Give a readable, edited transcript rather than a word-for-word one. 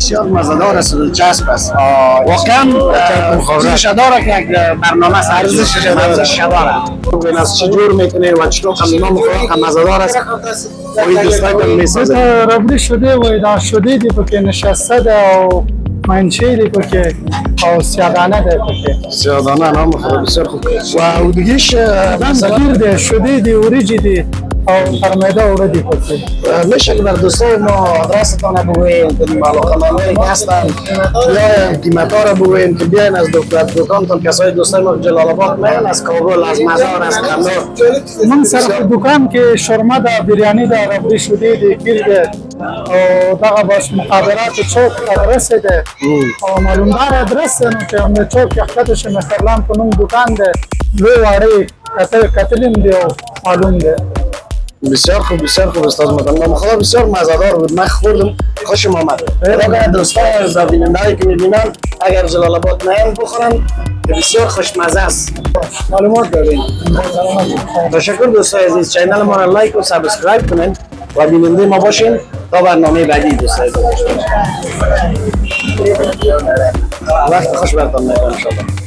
بسیار مزه‌دار است و دلچسب است. واقعا ارزش داره که یک برنامه ارزش داره. این از چجور میکنه و چطور اینا مخورد مزه‌دار است. و دوستای من میسازه. ربلی شده و اداره شده دی که نشسته ده و منچه دی که او سیادانه ده که سیادانه نام مخورد بسیار خوب. و دیگهش گیر ده شده دی اوریجی دی او فرمیده اوردی که میشه که بر دوستای ما آدرستان رو بگوین که علاقه‌مندانی که هستن یا قیمت‌ها رو بگوین که بیاین از دکانتان کسای دوستای ما جلال آباد میان از کابل از مزار از قندار. من سر دکان که شورما ده بریانی ده ربلی شده دی گیر ده او دغه باش مخابرات چوک آدرس ده او معلومدار آدرس ده که هم چوک یختش مثلا کنون دکان ده لوی واری کتلیم دی معلوم ده. بسیار خوب استاد محترم. خدا بسیار مزه‌دار بود. من خوردم خوشم آمد. اگر دوستان از بیننده‌ای که می‌بینن اگر جلال آباد میان بخورن که بسیار خوشمزه است. معلومات دارین. تشکر دوستای عزیز. چینل ما را لایک و سابسکرایب کنین و بیننده ما باشین تا برنامه بعدی دوستای عزیز. وقت خوش براتون می‌کنم ان شاء الله.